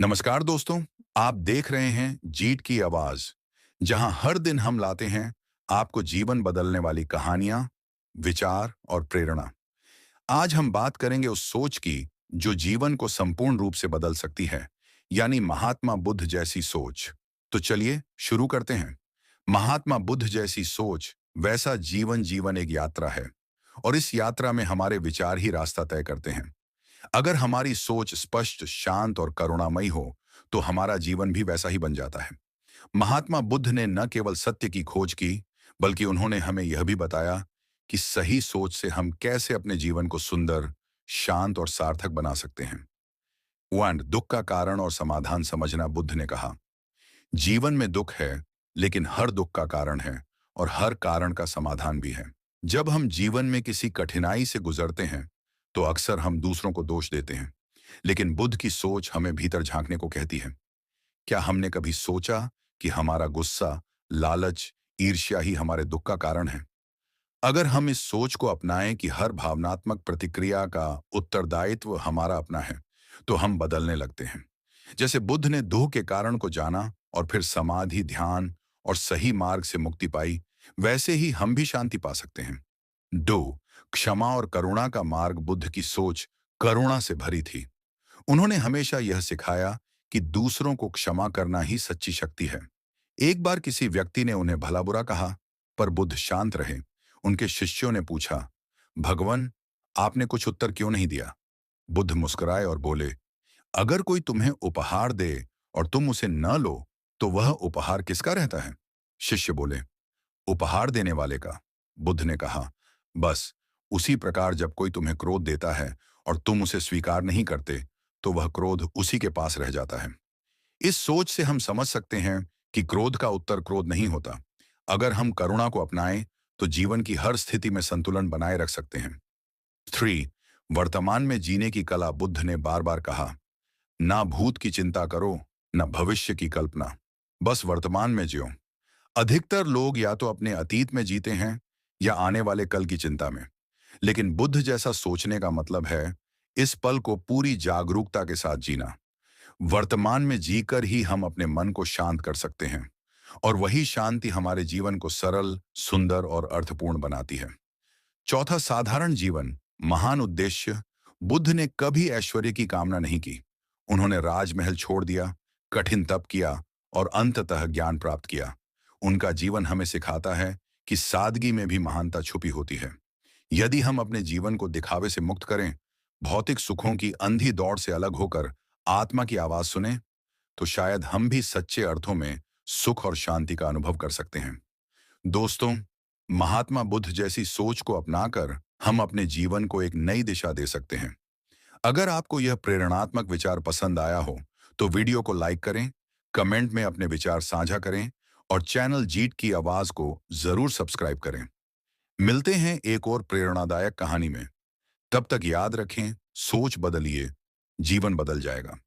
नमस्कार दोस्तों। आप देख रहे हैं जीत की आवाज, जहां हर दिन हम लाते हैं आपको जीवन बदलने वाली कहानियां, विचार और प्रेरणा। आज हम बात करेंगे उस सोच की जो जीवन को संपूर्ण रूप से बदल सकती है, यानी महात्मा बुद्ध जैसी सोच। तो चलिए शुरू करते हैं। महात्मा बुद्ध जैसी सोच वैसा जीवन जीवन एक यात्रा है, और इस यात्रा में हमारे विचार ही रास्ता तय करते हैं। अगर हमारी सोच स्पष्ट, शांत और करुणामयी हो, तो हमारा जीवन भी वैसा ही बन जाता है। महात्मा बुद्ध ने न केवल सत्य की खोज की, बल्कि उन्होंने हमें यह भी बताया कि सही सोच से हम कैसे अपने जीवन को सुंदर, शांत और सार्थक बना सकते हैं। वन दुख का कारण और समाधान समझना। बुद्ध ने कहा, जीवन में दुख है, लेकिन हर दुख का कारण है, और हर कारण का समाधान भी है। जब हम जीवन में किसी कठिनाई से गुजरते हैं, तो अक्सर हम दूसरों को दोष देते हैं, लेकिन बुद्ध की सोच हमें भीतर झांकने को कहती है। क्या हमने कभी सोचा कि हमारा गुस्सा, लालच, ईर्ष्या ही हमारे दुख का कारण है? अगर हम इस सोच को अपनाएं कि हर भावनात्मक प्रतिक्रिया का उत्तरदायित्व हमारा अपना है, तो हम बदलने लगते हैं। जैसे बुद्ध ने दुख के कारण को जाना और फिर समाधि, ध्यान और सही मार्ग से मुक्ति पाई, वैसे ही हम भी शांति पा सकते हैं। दो क्षमा और करुणा का मार्ग। बुद्ध की सोच करुणा से भरी थी। उन्होंने हमेशा यह सिखाया कि दूसरों को क्षमा करना ही सच्ची शक्ति है। एक बार किसी व्यक्ति ने उन्हें भला बुरा कहा, पर बुद्ध शांत रहे। उनके शिष्यों ने पूछा, भगवान, आपने कुछ उत्तर क्यों नहीं दिया? बुद्ध मुस्कुराए और बोले, अगर कोई तुम्हें उपहार दे और तुम उसे न लो, तो वह उपहार किसका रहता है? शिष्य बोले, उपहार देने वाले का। बुद्ध ने कहा, बस उसी प्रकार जब कोई तुम्हें क्रोध देता है और तुम उसे स्वीकार नहीं करते, तो वह क्रोध उसी के पास रह जाता है। इस सोच से हम समझ सकते हैं कि क्रोध का उत्तर क्रोध नहीं होता। अगर हम करुणा को अपनाएं, तो जीवन की हर स्थिति में संतुलन बनाए रख सकते हैं। थ्री वर्तमान में जीने की कला। बुद्ध ने बार बार कहा, ना भूत की चिंता करो, ना भविष्य की कल्पना, बस वर्तमान में जियो। अधिकतर लोग या तो अपने अतीत में जीते हैं या आने वाले कल की चिंता में। लेकिन बुद्ध जैसा सोचने का मतलब है इस पल को पूरी जागरूकता के साथ जीना। वर्तमान में जीकर ही हम अपने मन को शांत कर सकते हैं, और वही शांति हमारे जीवन को सरल, सुंदर और अर्थपूर्ण बनाती है। चौथा साधारण जीवन, महान उद्देश्य। बुद्ध ने कभी ऐश्वर्य की कामना नहीं की। उन्होंने राजमहल छोड़ दिया, कठिन तप किया और अंततः ज्ञान प्राप्त किया। उनका जीवन हमें सिखाता है कि सादगी में भी महानता छुपी होती है। यदि हम अपने जीवन को दिखावे से मुक्त करें, भौतिक सुखों की अंधी दौड़ से अलग होकर आत्मा की आवाज सुने, तो शायद हम भी सच्चे अर्थों में सुख और शांति का अनुभव कर सकते हैं। दोस्तों, महात्मा बुद्ध जैसी सोच को अपनाकर हम अपने जीवन को एक नई दिशा दे सकते हैं। अगर आपको यह प्रेरणात्मक विचार पसंद आया हो, तो वीडियो को लाइक करें, कमेंट में अपने विचार साझा करें और चैनल जीत की आवाज को जरूर सब्सक्राइब करें। मिलते हैं एक और प्रेरणादायक कहानी में। तब तक याद रखें, सोच बदलिए, जीवन बदल जाएगा।